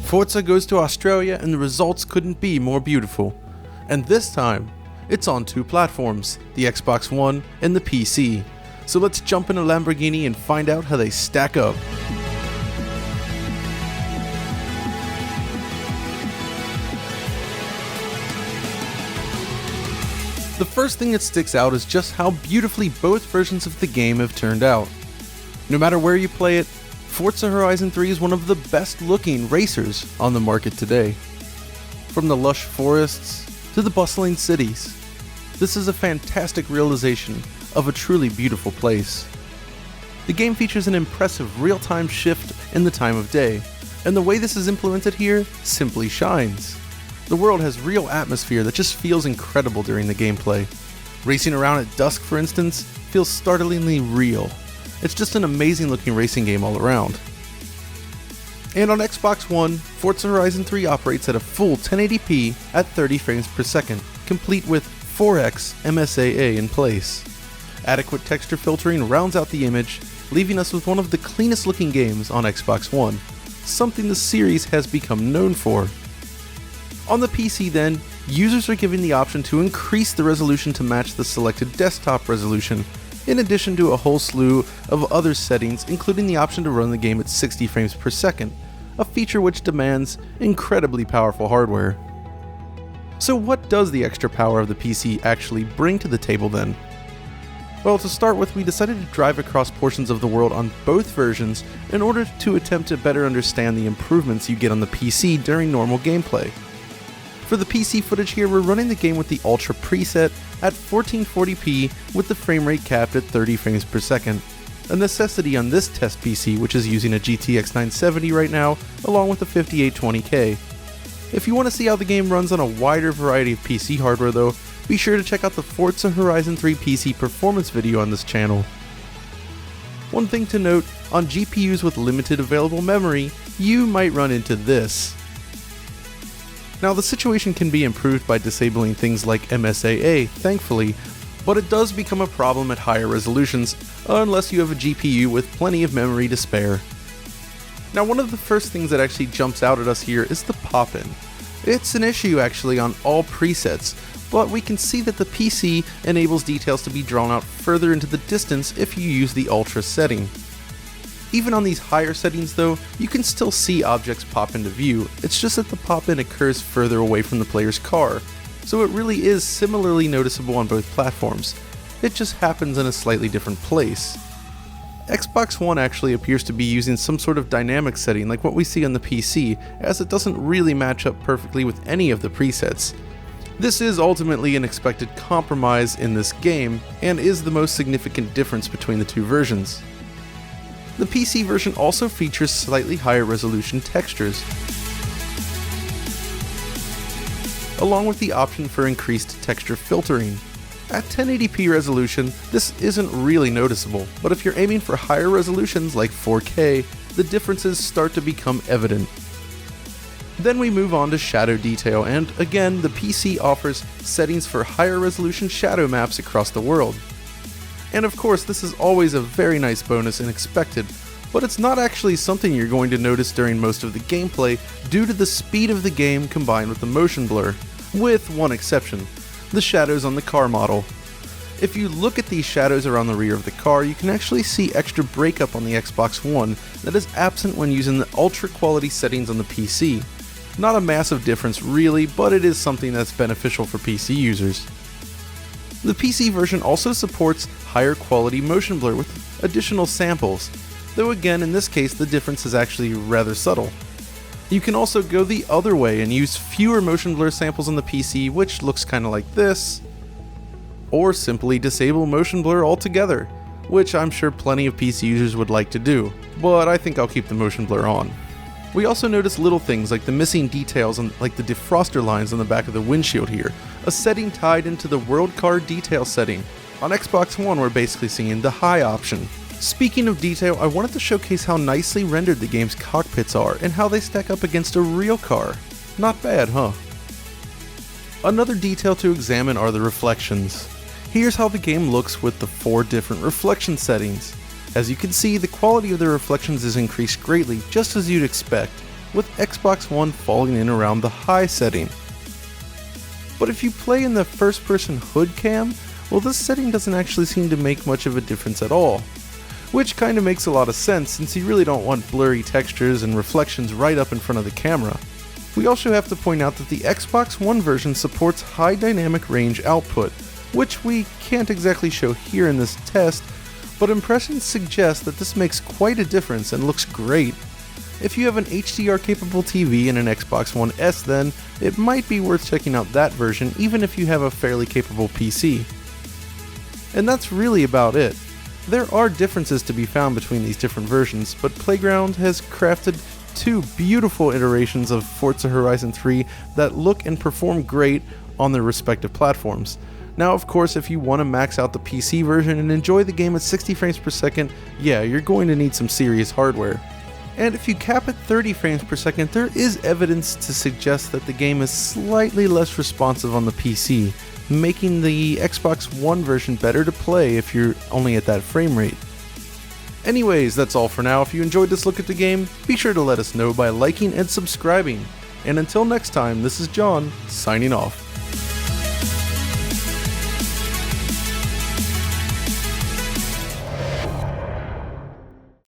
Forza goes to Australia and the results couldn't be more beautiful. And this time, it's on two platforms, the Xbox One and the PC. So let's jump in a Lamborghini and find out how they stack up. The first thing that sticks out is just how beautifully both versions of the game have turned out. No matter where you play it, Forza Horizon 3 is one of the best looking racers on the market today. From the lush forests to the bustling cities, this is a fantastic realization of a truly beautiful place. The game features an impressive real-time shift in the time of day, and the way this is implemented here simply shines. The world has real atmosphere that just feels incredible during the gameplay. Racing around at dusk, for instance, feels startlingly real. It's just an amazing looking racing game all around. And on Xbox One, Forza Horizon 3 operates at a full 1080p at 30 frames per second, complete with 4x MSAA in place. Adequate texture filtering rounds out the image, leaving us with one of the cleanest looking games on Xbox One, something the series has become known for. On the PC then, users are given the option to increase the resolution to match the selected desktop resolution, in addition to a whole slew of other settings, including the option to run the game at 60 frames per second, a feature which demands incredibly powerful hardware. So what does the extra power of the PC actually bring to the table then? Well, to start with, we decided to drive across portions of the world on both versions in order to attempt to better understand the improvements you get on the PC during normal gameplay. For the PC footage here, we're running the game with the Ultra preset at 1440p with the frame rate capped at 30 frames per second, a necessity on this test PC, which is using a GTX 970 right now, along with a 5820K. If you want to see how the game runs on a wider variety of PC hardware though, be sure to check out the Forza Horizon 3 PC performance video on this channel. One thing to note, on GPUs with limited available memory, you might run into this. Now, the situation can be improved by disabling things like MSAA, thankfully, but it does become a problem at higher resolutions, unless you have a GPU with plenty of memory to spare. Now, one of the first things that actually jumps out at us here is the pop-in. It's an issue actually on all presets, but we can see that the PC enables details to be drawn out further into the distance if you use the Ultra setting. Even on these higher settings though, you can still see objects pop into view, it's just that the pop-in occurs further away from the player's car, so it really is similarly noticeable on both platforms. It just happens in a slightly different place. Xbox One actually appears to be using some sort of dynamic setting like what we see on the PC, as it doesn't really match up perfectly with any of the presets. This is ultimately an expected compromise in this game, and is the most significant difference between the two versions. The PC version also features slightly higher resolution textures, along with the option for increased texture filtering. At 1080p resolution, this isn't really noticeable, but if you're aiming for higher resolutions like 4K, the differences start to become evident. Then we move on to shadow detail, and again, the PC offers settings for higher resolution shadow maps across the world. And of course, this is always a very nice bonus and expected, but it's not actually something you're going to notice during most of the gameplay due to the speed of the game combined with the motion blur, with one exception, the shadows on the car model. If you look at these shadows around the rear of the car, you can actually see extra breakup on the Xbox One that is absent when using the ultra quality settings on the PC. Not a massive difference really, but it is something that's beneficial for PC users. The PC version also supports higher quality motion blur with additional samples, though again in this case the difference is actually rather subtle. You can also go the other way and use fewer motion blur samples on the PC, which looks kinda like this, or simply disable motion blur altogether, which I'm sure plenty of PC users would like to do, but I think I'll keep the motion blur on. We also notice little things like the missing details on like the defroster lines on the back of the windshield here, a setting tied into the world car detail setting. On Xbox One we're basically seeing the high option. Speaking of detail, I wanted to showcase how nicely rendered the game's cockpits are and how they stack up against a real car. Not bad, huh? Another detail to examine are the reflections. Here's how the game looks with the 4 different reflection settings. As you can see, the quality of the reflections is increased greatly, just as you'd expect. with Xbox One falling in around the high setting. But if you play in the first-person hood cam, well, this setting doesn't actually seem to make much of a difference at all. Which kinda makes a lot of sense since you really don't want blurry textures and reflections right up in front of the camera. We also have to point out that the Xbox One version supports high dynamic range output, which we can't exactly show here in this test, but impressions suggest that this makes quite a difference and looks great. If you have an HDR capable TV and an Xbox One S then, it might be worth checking out that version even if you have a fairly capable PC. And that's really about it. There are differences to be found between these different versions, but Playground has crafted two beautiful iterations of Forza Horizon 3 that look and perform great on their respective platforms. Now, of course, if you want to max out the PC version and enjoy the game at 60 frames per second, yeah, you're going to need some serious hardware. And if you cap at 30 frames per second, there is evidence to suggest that the game is slightly less responsive on the PC, making the Xbox One version better to play if you're only at that frame rate. Anyways, that's all for now. If you enjoyed this look at the game, be sure to let us know by liking and subscribing. And until next time, this is John, signing off.